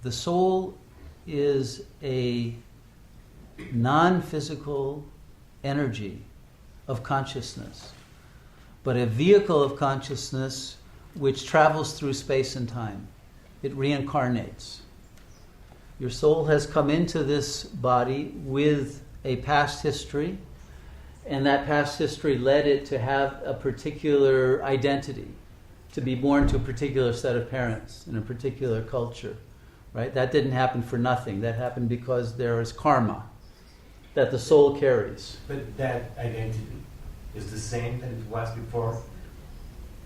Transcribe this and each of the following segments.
The soul is a non-physical energy of consciousness, but a vehicle of consciousness which travels through space and time. It reincarnates. Your soul has come into this body with a past history, and that past history led it to have a particular identity, to be born to a particular set of parents in a particular culture. Right? That didn't happen for nothing. That happened because there is karma that the soul carries. But that identity is the same that it was before,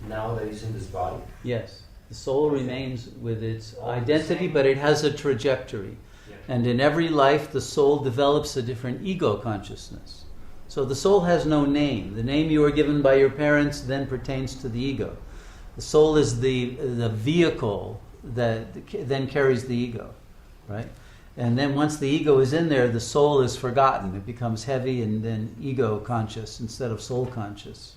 now that it's in this body? Yes. The soul remains with its identity, but it has a trajectory. Yeah. And in every life, the soul develops a different ego consciousness. So the soul has no name. The name you were given by your parents then pertains to the ego. The soul is the vehicle that then carries the ego, right? And then once the ego is in there, the soul is forgotten. It becomes heavy and then ego conscious instead of soul conscious.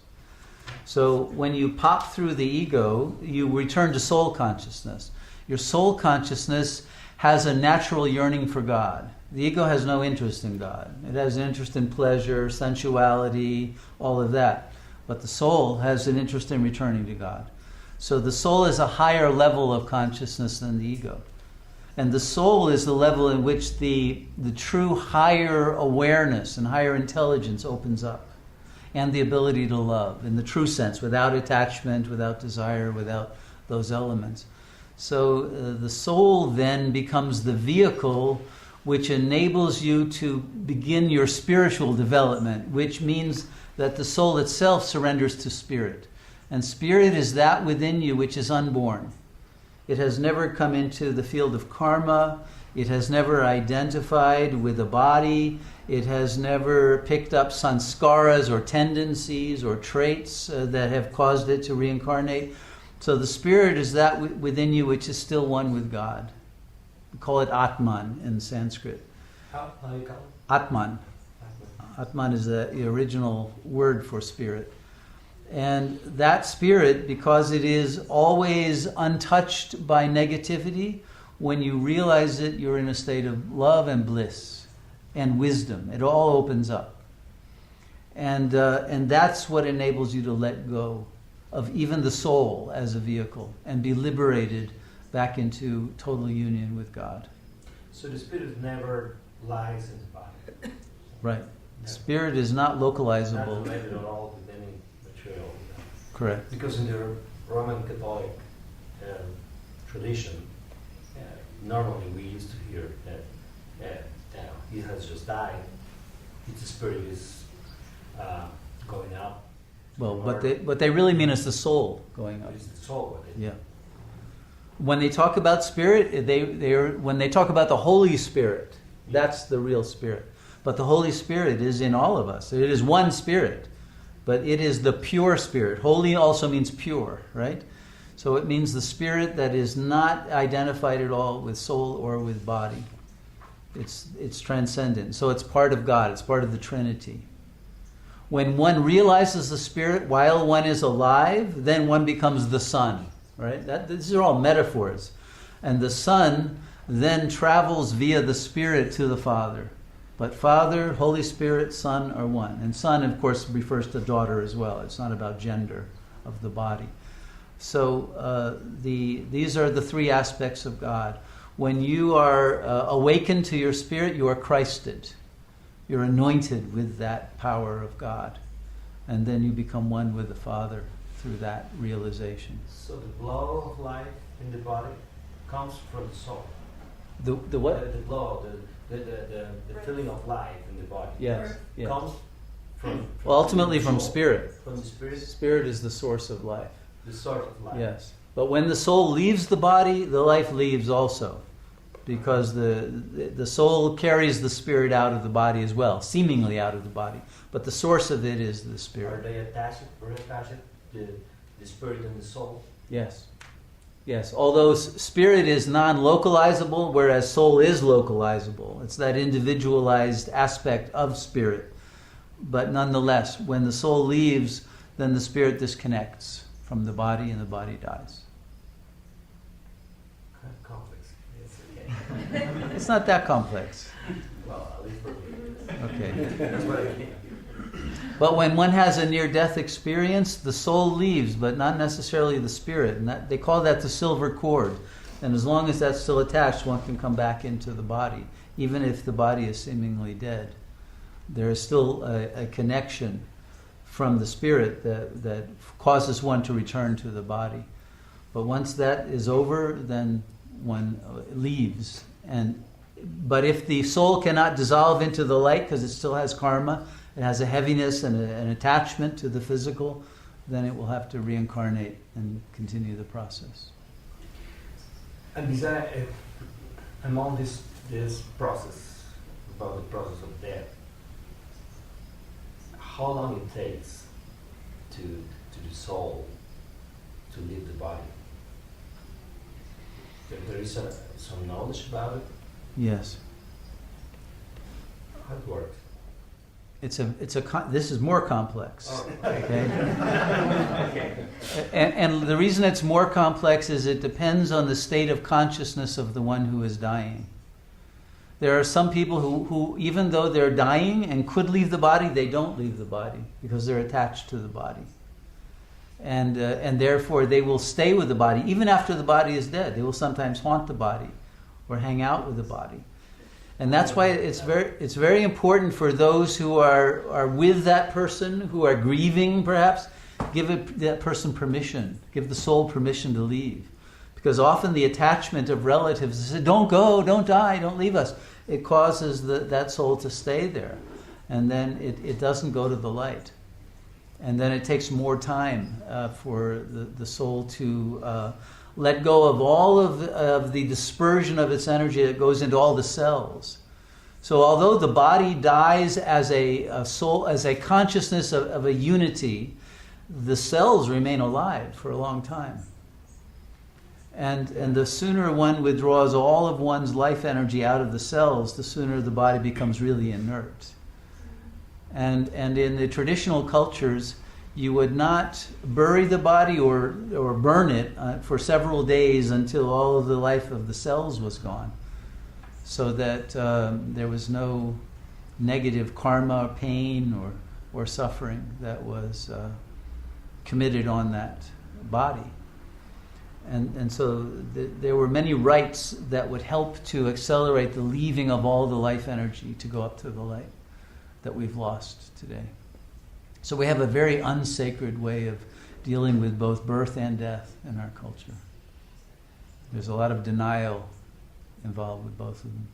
So when you pop through the ego, you return to soul consciousness. Your soul consciousness has a natural yearning for God. The ego has no interest in God. It has an interest in pleasure, sensuality, all of that. But the soul has an interest in returning to God. So the soul is a higher level of consciousness than the ego. And the soul is the level in which the true higher awareness and higher intelligence opens up. And the ability to love, in the true sense, without attachment, without desire, without those elements. So the soul then becomes the vehicle which enables you to begin your spiritual development, which means that the soul itself surrenders to spirit. And spirit is that within you which is unborn. It has never come into the field of karma. It has never identified with a body. It has never picked up sanskaras or tendencies or traits that have caused it to reincarnate. So the spirit is that within you which is still one with God. We call it Atman in Sanskrit. How do you call it? Atman. Atman is the original word for spirit. And that spirit, because it is always untouched by negativity, when you realize it, you're in a state of love and bliss and wisdom. It all opens up. And that's what enables you to let go of even the soul as a vehicle and be liberated back into total union with God. So the spirit never lies in the body. Right. Spirit is not localizable. Not related at all with any material. Correct. Because in the Roman Catholic tradition, normally we used to hear that he has just died. His spirit is going up. Well, what they really mean is the soul going up. It's the soul. Yeah. When they talk about spirit, when they talk about the Holy Spirit, that's the real spirit. But the Holy Spirit is in all of us. It is one spirit, but it is the pure spirit. Holy also means pure, right? So it means the spirit that is not identified at all with soul or with body. It's transcendent. So it's part of God. It's part of the Trinity. When one realizes the spirit while one is alive, then one becomes the Son, right? These are all metaphors. And the Son then travels via the Spirit to the Father. But Father, Holy Spirit, Son are one. And Son, of course, refers to daughter as well. It's not about gender of the body. So these are the three aspects of God. When you are awakened to your spirit, you are Christed. You're anointed with that power of God. And then you become one with the Father through that realization. So the blow of life in the body comes from the soul. The what? The blow, the feeling of life in the body. Yes. Comes from well, ultimately from spirit. From the spirit? Spirit is the source of life. The source of life. Yes. But when the soul leaves the body, the life leaves also. Because the soul carries the spirit out of the body as well, seemingly out of the body. But the source of it is the spirit. Are they attached, the spirit and the soul? Yes. Yes. Although spirit is non-localizable, whereas soul is localizable. It's that individualized aspect of spirit. But nonetheless, when the soul leaves, then the spirit disconnects from the body and the body dies. Complex. Yes, It's not that complex. Well, at least for me. Okay. That's what I can. But when one has a near-death experience, the soul leaves, but not necessarily the spirit. And they call that the silver cord. And as long as that's still attached, one can come back into the body, even if the body is seemingly dead. There is still a connection from the spirit that causes one to return to the body. But once that is over, then one leaves. But if the soul cannot dissolve into the light because it still has karma, it has a heaviness and an attachment to the physical, then it will have to reincarnate and continue the process. And besides, among this process, about the process of death, how long it takes to the soul to leave the body? There is some knowledge about it? Yes. How it works? This is more complex. Oh, Okay? okay. And the reason it's more complex is it depends on the state of consciousness of the one who is dying. There are some people who even though they're dying and could leave the body, they don't leave the body because they're attached to the body. And therefore they will stay with the body. Even after the body is dead, they will sometimes haunt the body or hang out with the body. And that's why it's very important for those who are with that person, who are grieving perhaps, give that person permission, give the soul permission to leave. Because often the attachment of relatives is, don't go, don't die, don't leave us. It causes that soul to stay there. And then it doesn't go to the light. And then it takes more time for the soul to let go of all of the dispersion of its energy that goes into all the cells. So although the body dies as a soul, as a consciousness of a unity, the cells remain alive for a long time. And the sooner one withdraws all of one's life energy out of the cells, the sooner the body becomes really inert. And in the traditional cultures, you would not bury the body or burn it for several days until all of the life of the cells was gone, so that there was no negative karma, pain, or suffering that was committed on that body. And so there were many rites that would help to accelerate the leaving of all the life energy to go up to the light that we've lost today. So we have a very unsacred way of dealing with both birth and death in our culture. There's a lot of denial involved with both of them.